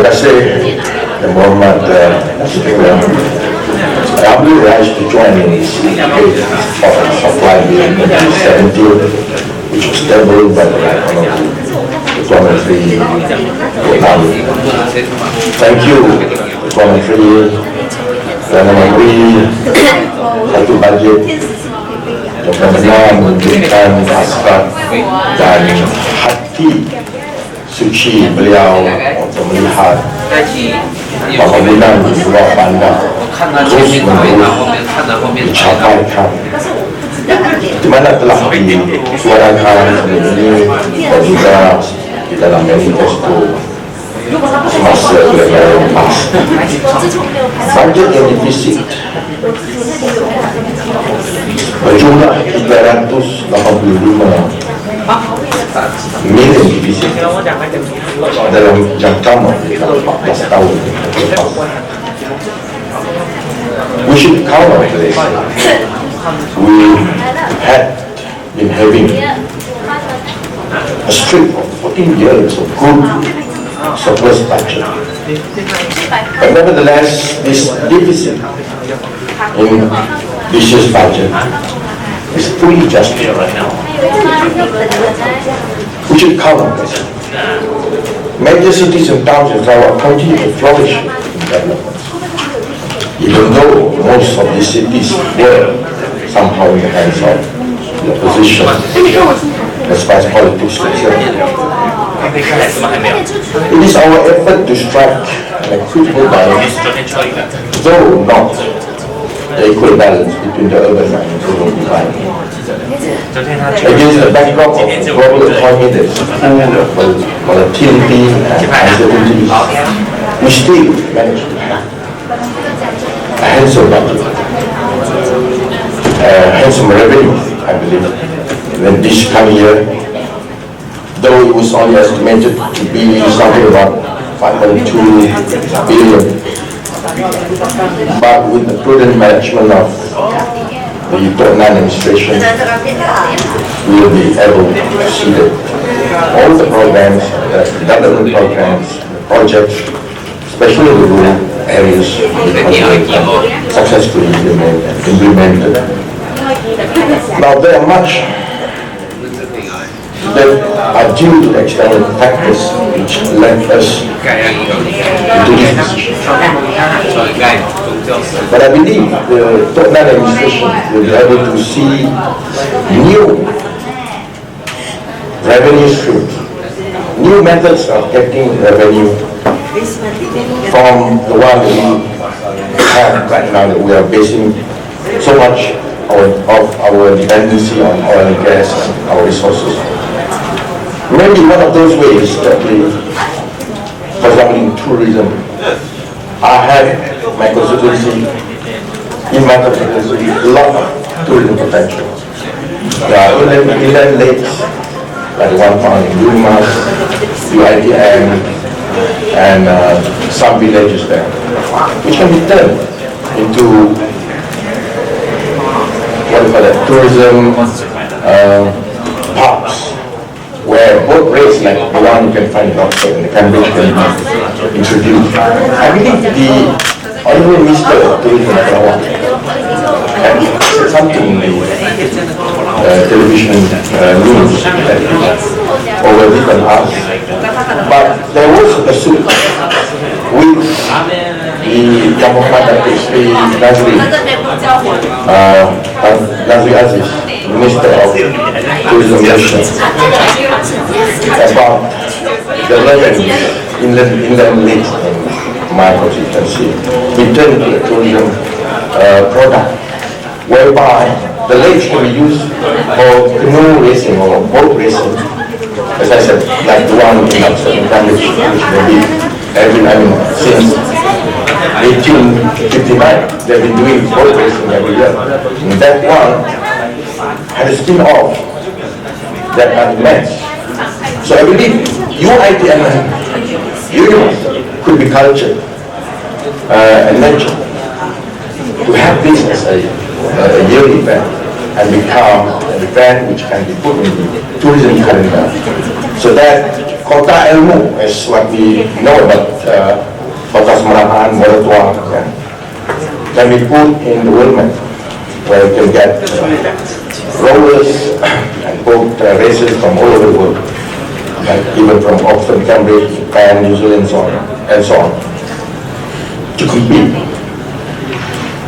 kasih dan Muhammad Abdul Raj to join in this supply in 2017, which was established by the Tuang Dato. Thank you, Tuang Dato, Perdana Menteri, satu budget yang benar-benar memberikan hasrat dan hati suci beliau untuk melihat pembangunan di luar bandar terus dicapaikan, di mana telah disuarakan ini dan juga di dalam manifesto semasa beliau lepas. Budget yang divisit berjumlah 385 million divisit dalam jangka 14 tahun lepas. We should count on this. We had been having a streak of 14 years of good surplus budget. But nevertheless, this deficit in this year's budget is fully justified right now. We should count on this. Major cities and towns in Sarawak continue to flourish in development, even though most of these cities were somehow in the hands of the opposition as far as politics concerned. It is our effort to strike an equitable balance, though not the equal balance between the urban and rural divide. Against the backdrop of a global economy that is full of volatility and uncertainties, we still manage to have a handsome budget, handsome revenue, I believe, in this coming year, though it was only estimated to be something about 5.2 billion. But with the prudent management of the Tuang administration, we will be able to see that all the programs, the development programs, the projects, especially the rural areas, successfully implemented. Now there are much that are due to external factors which led us into this position. But I believe the Tuang administration will be able to see new revenue streams, new methods of getting revenue from the one we have right now, that we are basing so much of our dependency on oil and gas and our resources. Maybe one of those ways that we, for example, in tourism, I have my constituency, a lot of tourism potential. There are inland lakes, like the one found in Dumas, UITM, and some villages there, which can be turned into, what do you call it, tourism parks, where boat race like the one you can find in Oxford and the Cambridge can be introduced. I believe the Honorable Minister of Tourism of Sarawak had said something in the television news that overwritten us. But there was a pursuit with the Muhammad Nazri Aziz, Minister of Tourism Nation, about the revenue inland lakes in my constituency, return to the tourism product, whereby the lakes can be used for canoe racing or boat racing. As I said, like the one in Oxford and Cambridge, which maybe since 1859, they've been doing boat racing every year. And that one had a spin-off that are immense. So I believe UITM and UNIMAS could be cultured and nurtured to have this as a yearly event and become an event which can be put in the tourism calendar, so that kota ilmu is what we know about kota Semarahan, Muara Tuang, can be put in the world map, where you can get rowers and boat races from all over the world, even from Oxford, Cambridge, Japan, New Zealand, and so on, to compete.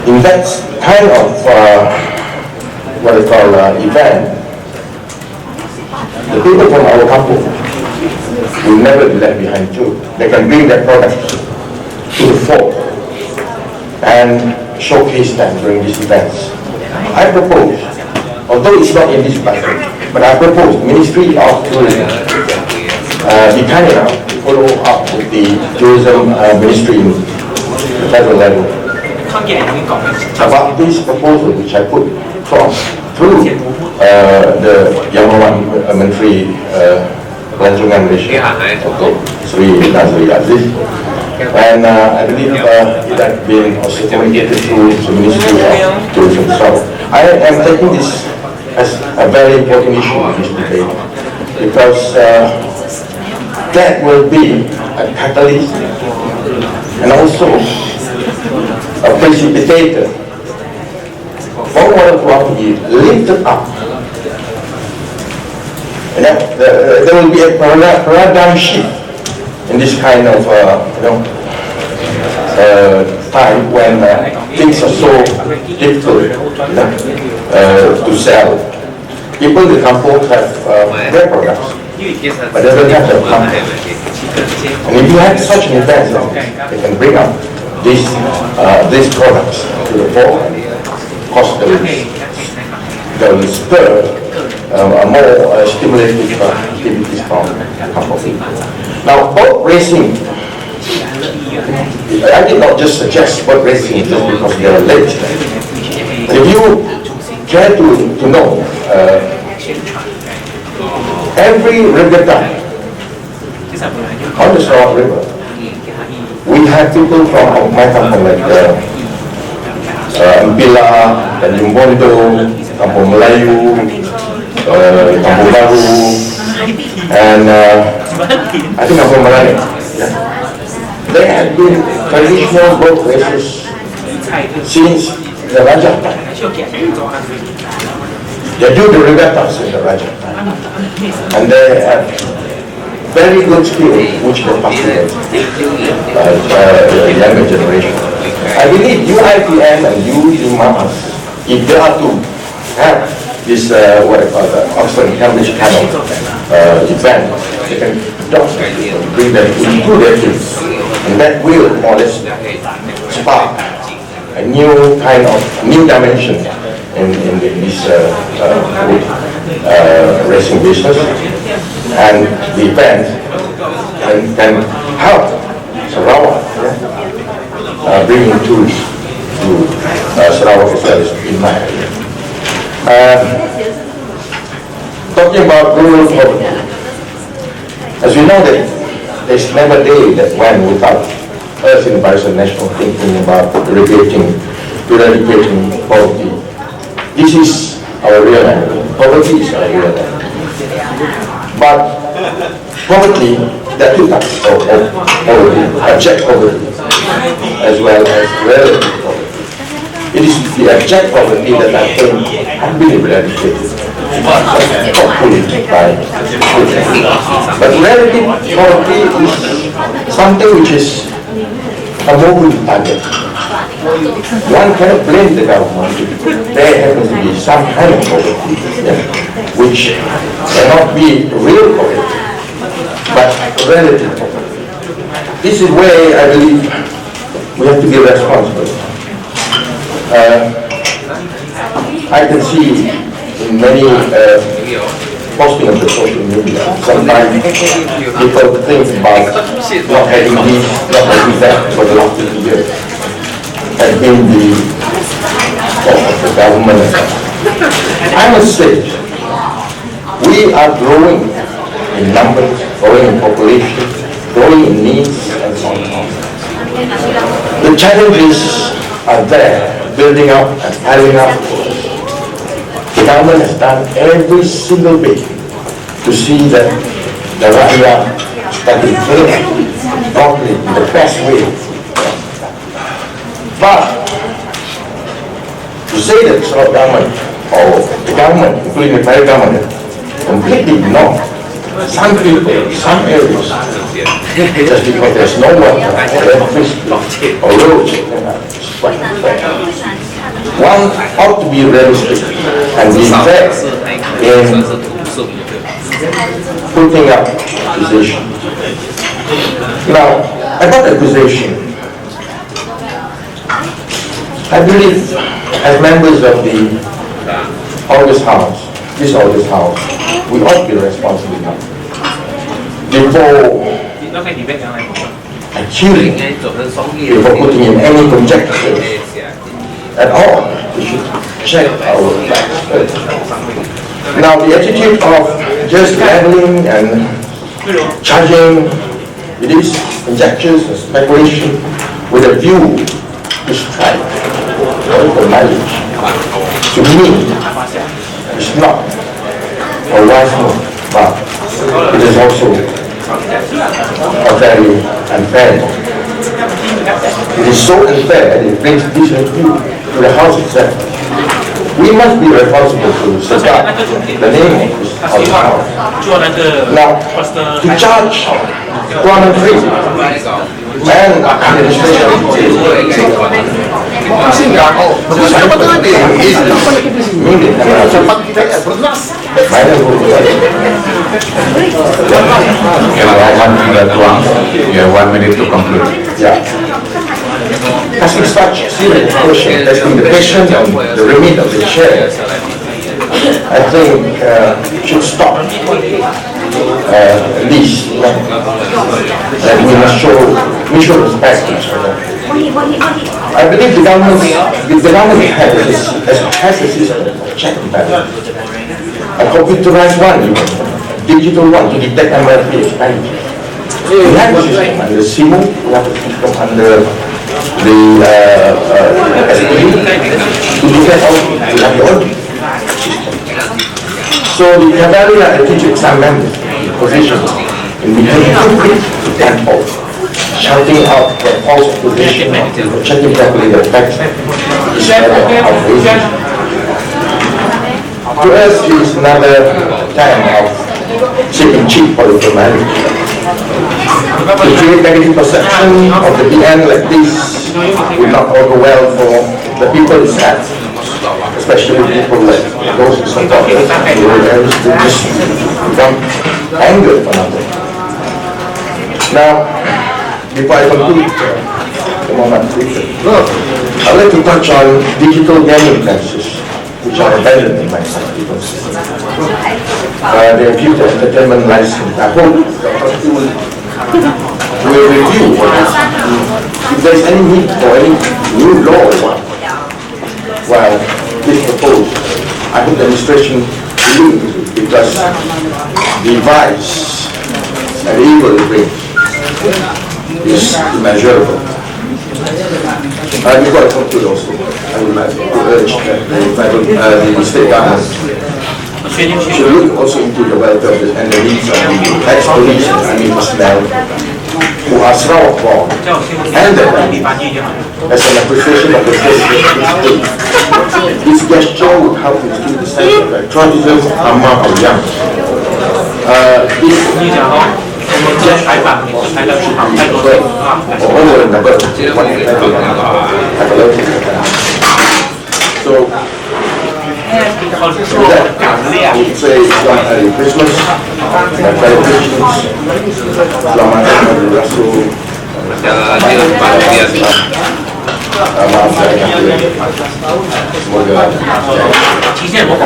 In that kind of what I call event, the people from our kampung will never be left behind too. They can bring their products to the fore and showcase them during these events. I propose, although it's not in this budget, but I propose Ministry of Tourism be kind enough to follow up with the Tourism Ministry in the federal level about this proposal which I put through the Yang Menteri Pelancongan Malaysia, Sri Nazri Aziz, and I believe it had been also communicated through the Ministry of Tourism. So I am taking this as a very important issue in this debate, because that will be a catalyst and also a precipitator for Muara Tuang to be lifted up. And there will be a paradigm shift in this kind of time when things are so difficult to sell. People in the kampung have their products, but they don't have their company. And if you have such an event, they can bring up these products to the fore. Of course, they will spur more stimulative activities from the kampung. Now, boat racing, I did not just suggest boat racing just because they are late. If you care to know, every regatta on the Sarawak River, we have people from my kampung like Mpila, Tanjung Bondo, Kampung Melayu, Kampung Baru, and I think Kampung Melayu. There have been traditional boat races since the Raja time. They do the regattas in the Raja time, and they have very good skill which they pass to the younger generation. I believe UIPM and UIMAS, if they are to have this what I call the Oxford Cambridge kind of event, they can bring them into their fields, and that will more or less spark a new kind of new dimension in this racing business, and the event can help Sarawak bringing tourists to Sarawak as well as in my area. Talking about rural poverty, as we know that there's never a day that went without us in Barisan National thinking about eradicating poverty. This is our real enemy. Poverty is our real enemy. But poverty, there are two types of poverty: abject poverty as well as relative poverty. It is the abject poverty that I think has been eradicated, hopefully by KUCHING. But relative poverty is something which is a moving target. One cannot blame the government. There happens to be some kind of poverty, which cannot be real poverty, but relative poverty. This is where I believe we have to be responsible. I can see in many posting of the social media, sometimes people think about not having this, not having that for the last 50 years. Has been the fault of the government. I must say, we are growing in numbers, growing in population, growing in needs, and so on. The challenges are there, building up and piling up. The government has done every single bit to see that the rakyat that is clear, properly, in the best way. But to say that the Sarawak government or the government, including the federal government, completely ignore some people, some areas, just because there's no water, or electricity, or roads, one ought to be realistic and be fair in putting up accusation. Now, about accusation, I believe as members of the August House, this August House, we ought to be responsible enough before accusing, before putting in any conjectures at all. We should check our facts first. Now, the attitude of just labeling and charging, it is conjectures and speculation with a view to strike political mileage. To me, it's not a wise move, but it is also a very unfair move. It is so unfair that it brings disrepute to the House itself. We must be responsible to safeguard the name of the House. Now, to charge Tuang and You have 1 minute to conclude. Yeah. Asking such serious question, testing the patience and the remit of the chair, I think should stop. At least that we must show mutual respect to each other. I believe the government has a system of check and balance. A computerized one, even a digital one, to detect MRP expenditure. We have a system under SIMO, we have a system under the SPU, to detect all, we have the audit system. So the Cavalier attitude some members position in becoming complete and false, shouting out the false position of checking properly the facts is rather outrageous. To us, it is another time of seeking cheap political marriage. To create negative perception of the BN like this will not augur well for the people itself, especially people like those who support us. They will just become angry for nothing. Now, before I conclude the moment, I'd like to touch on digital gaming places, which are abandoned in my constituency. They have used the entertainment license. I hope we will review if there is any need for any new law. While this proposed, I hope the administration believes because the vice and the evil it brings is immeasurable. Before I conclude also, I would like to urge that the state government should look also into the welfare and the needs of the ex-police and army personnel who are Sarawak born and their families as an appreciation of the state. This gesture would help to keep the sense of patriotism among our young. This over and above what we have at a local level. So, with that, I would say Merry Christmas, Merry Christmas, Selamat Hari Rasul. Maaf saya semoga